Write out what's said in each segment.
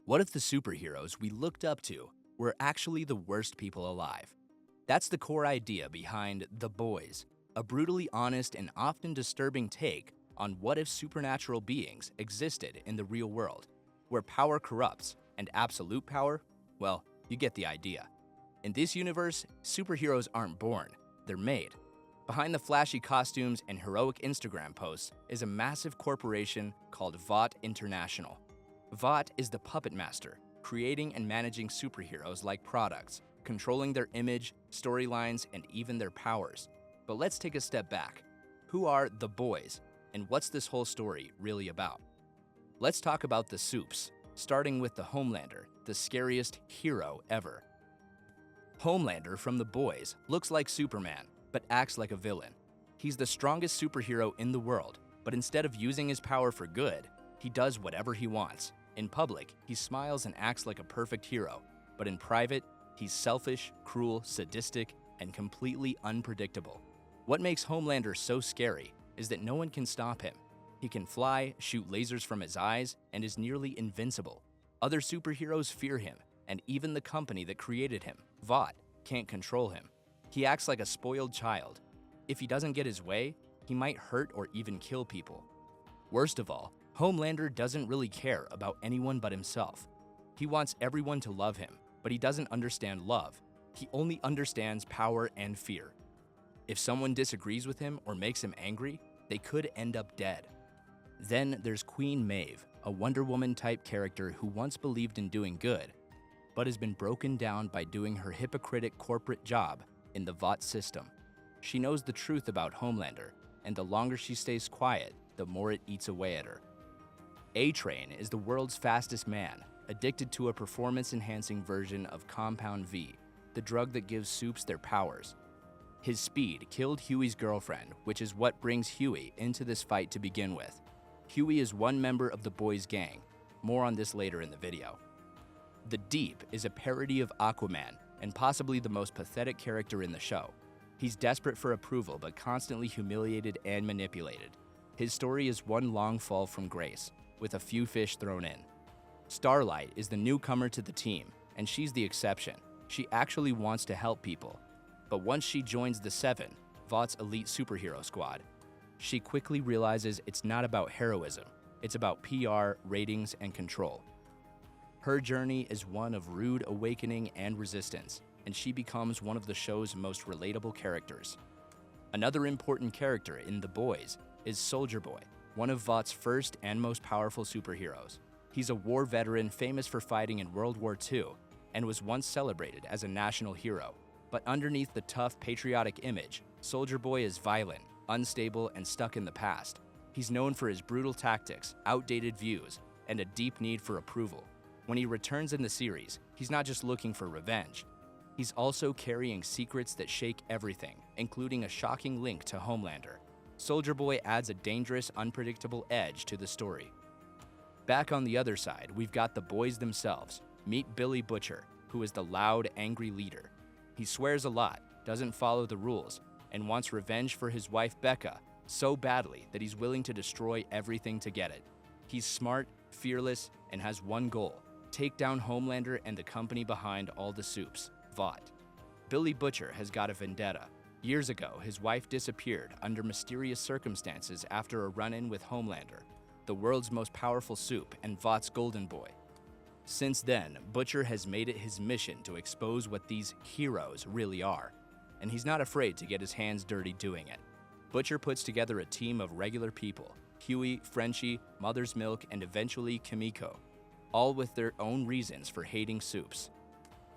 What if the superheroes we looked up to were actually the worst people alive? That's the core idea behind The Boys, a brutally honest and often disturbing take on what if supernatural beings existed in the real world, where power corrupts and absolute power, well, you get the idea. In this universe, superheroes aren't born, they're made. Behind the flashy costumes and heroic Instagram posts is a massive corporation called Vought International. Vought is the puppet master, creating and managing superheroes like products, controlling their image, storylines, and even their powers. But let's take a step back. Who are the Boys, and what's this whole story really about? Let's talk about the Supes, starting with the Homelander, the scariest hero ever. Homelander from The Boys looks like Superman, but acts like a villain. He's the strongest superhero in the world, but instead of using his power for good, he does whatever he wants. In public, he smiles and acts like a perfect hero, but in private, he's selfish, cruel, sadistic, and completely unpredictable. What makes Homelander so scary is that no one can stop him. He can fly, shoot lasers from his eyes, and is nearly invincible. Other superheroes fear him, and even the company that created him, Vought, can't control him. He acts like a spoiled child. If he doesn't get his way, he might hurt or even kill people. Worst of all, Homelander doesn't really care about anyone but himself. He wants everyone to love him, but he doesn't understand love. He only understands power and fear. If someone disagrees with him or makes him angry, they could end up dead. Then there's Queen Mave, a Wonder Woman-type character who once believed in doing good, but has been broken down by doing her hypocritic corporate job in the Vought system. She knows the truth about Homelander, and the longer she stays quiet, the more it eats away at her. A-Train is the world's fastest man, addicted to a performance-enhancing version of Compound V, the drug that gives supes their powers. His speed killed Huey's girlfriend, which is what brings Huey into this fight to begin with. Huey is one member of the Boys gang. More on this later in the video. The Deep is a parody of Aquaman and possibly the most pathetic character in the show. He's desperate for approval but constantly humiliated and manipulated. His story is one long fall from grace, with a few fish thrown in. Starlight is the newcomer to the team, and she's the exception. She actually wants to help people. But once she joins the Seven, Vaught's elite superhero squad, she quickly realizes it's not about heroism, it's about PR, ratings, and control. Her journey is one of rude awakening and resistance, and she becomes one of the show's most relatable characters. Another important character in The Boys is Soldier Boy, one of Vaught's first and most powerful superheroes. He's a war veteran famous for fighting in World War II and was once celebrated as a national hero. But underneath the tough, patriotic image, Soldier Boy is violent, unstable, and stuck in the past. He's known for his brutal tactics, outdated views, and a deep need for approval. When he returns in the series, he's not just looking for revenge. He's also carrying secrets that shake everything, including a shocking link to Homelander. Soldier Boy adds a dangerous, unpredictable edge to the story. Back on the other side, we've got the Boys themselves. Meet Billy Butcher, who is the loud, angry leader. He swears a lot, doesn't follow the rules, and wants revenge for his wife Becca so badly that he's willing to destroy everything to get it. He's smart, fearless, and has one goal: take down Homelander and the company behind all the supes, Vought. Billy Butcher has got a vendetta. Years ago, his wife disappeared under mysterious circumstances after a run-in with Homelander, the world's most powerful supe and Vaught's golden boy. Since then, Butcher has made it his mission to expose what these heroes really are, and he's not afraid to get his hands dirty doing it. Butcher puts together a team of regular people: Huey, Frenchie, Mother's Milk, and eventually Kimiko, all with their own reasons for hating supes.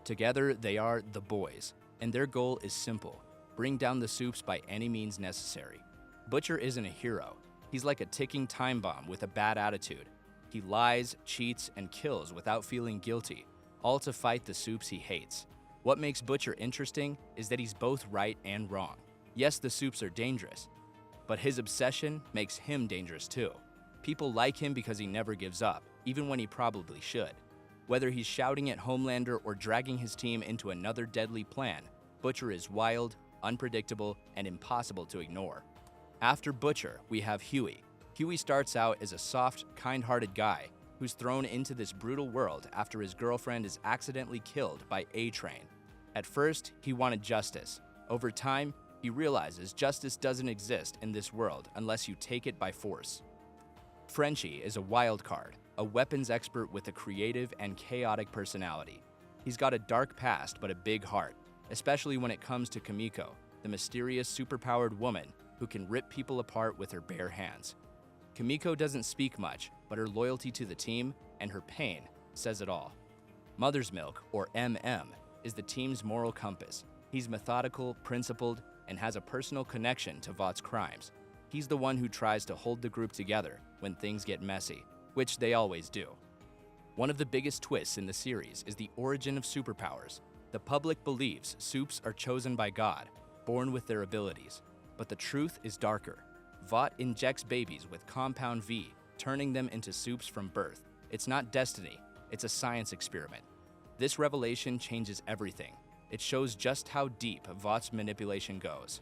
Together, they are the Boys, and their goal is simple: bring down the supes by any means necessary. Butcher isn't a hero. He's like a ticking time bomb with a bad attitude. He lies, cheats, and kills without feeling guilty, all to fight the supes he hates. What makes Butcher interesting is that he's both right and wrong. Yes, the supes are dangerous, but his obsession makes him dangerous too. People like him because he never gives up, even when he probably should. Whether he's shouting at Homelander or dragging his team into another deadly plan, Butcher is wild, unpredictable, and impossible to ignore. After Butcher, we have Huey. Huey starts out as a soft, kind-hearted guy, who's thrown into this brutal world after his girlfriend is accidentally killed by A-Train. At first, he wanted justice. Over time, he realizes justice doesn't exist in this world unless you take it by force. Frenchie is a wild card, a weapons expert with a creative and chaotic personality. He's got a dark past but a big heart, especially when it comes to Kimiko, the mysterious superpowered woman who can rip people apart with her bare hands. Kimiko doesn't speak much, but her loyalty to the team and her pain says it all. Mother's Milk, or MM, is the team's moral compass. He's methodical, principled, and has a personal connection to Vought's crimes. He's the one who tries to hold the group together when things get messy, which they always do. One of the biggest twists in the series is the origin of superpowers. The public believes supes are chosen by God, born with their abilities. But the truth is darker. Vought injects babies with Compound V, turning them into supes from birth. It's not destiny, it's a science experiment. This revelation changes everything. It shows just how deep Vought's manipulation goes.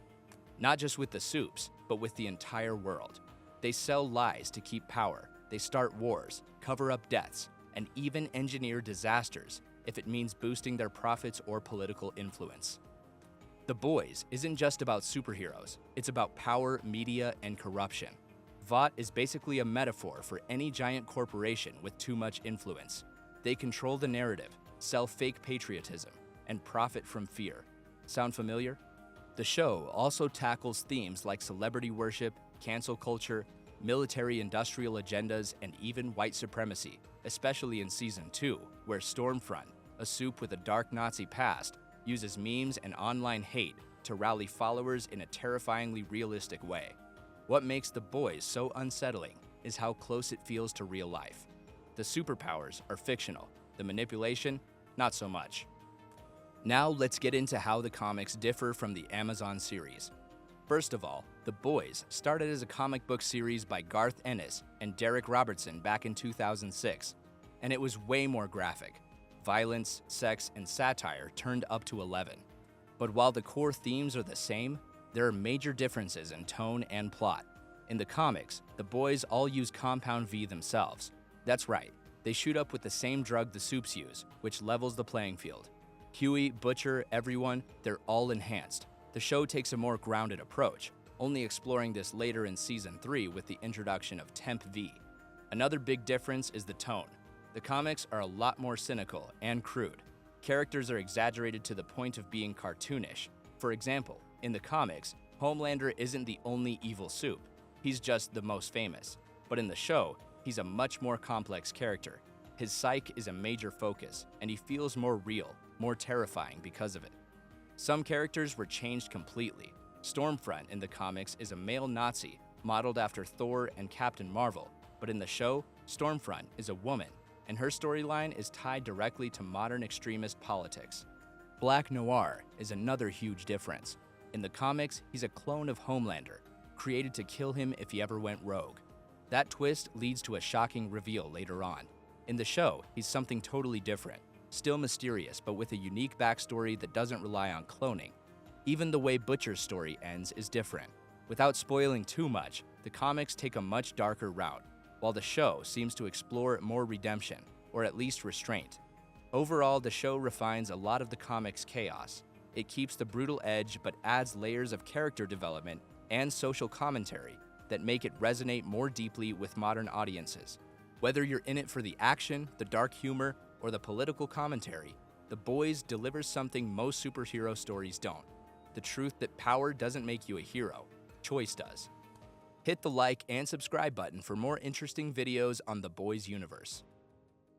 Not just with the supes, but with the entire world. They sell lies to keep power. They start wars, cover up deaths, and even engineer disasters if it means boosting their profits or political influence. The Boys isn't just about superheroes, it's about power, media, and corruption. Vought is basically a metaphor for any giant corporation with too much influence. They control the narrative, sell fake patriotism, and profit from fear. Sound familiar? The show also tackles themes like celebrity worship, cancel culture, military-industrial agendas, and even white supremacy, especially in Season 2, where Stormfront, a supe with a dark Nazi past, uses memes and online hate to rally followers in a terrifyingly realistic way. What makes The Boys so unsettling is how close it feels to real life. The superpowers are fictional, the manipulation, not so much. Now let's get into how the comics differ from the Amazon series. First of all, The Boys started as a comic book series by Garth Ennis and Derek Robertson back in 2006, and it was way more graphic. Violence, sex, and satire turned up to 11. But while the core themes are the same, there are major differences in tone and plot. In the comics, the boys all use Compound V themselves. That's right, they shoot up with the same drug the supes use, which levels the playing field. Huey, Butcher, everyone, they're all enhanced. The show takes a more grounded approach, only exploring this later in Season 3 with the introduction of Temp V. Another big difference is the tone. The comics are a lot more cynical and crude. Characters are exaggerated to the point of being cartoonish. For example, in the comics, Homelander isn't the only evil supe. He's just the most famous. But in the show, he's a much more complex character. His psyche is a major focus, and he feels more real, more terrifying because of it. Some characters were changed completely. Stormfront in the comics is a male Nazi, modeled after Thor and Captain Marvel, but in the show, Stormfront is a woman, and her storyline is tied directly to modern extremist politics. Black Noir is another huge difference. In the comics, he's a clone of Homelander, created to kill him if he ever went rogue. That twist leads to a shocking reveal later on. In the show, he's something totally different, still mysterious but with a unique backstory that doesn't rely on cloning. Even the way Butcher's story ends is different. Without spoiling too much, the comics take a much darker route, while the show seems to explore more redemption, or at least restraint. Overall, the show refines a lot of the comics' chaos. It keeps the brutal edge but adds layers of character development and social commentary that make it resonate more deeply with modern audiences. Whether you're in it for the action, the dark humor, or the political commentary, The Boys delivers something most superhero stories don't. The truth that power doesn't make you a hero, choice does. Hit the like and subscribe button for more interesting videos on The Boys universe.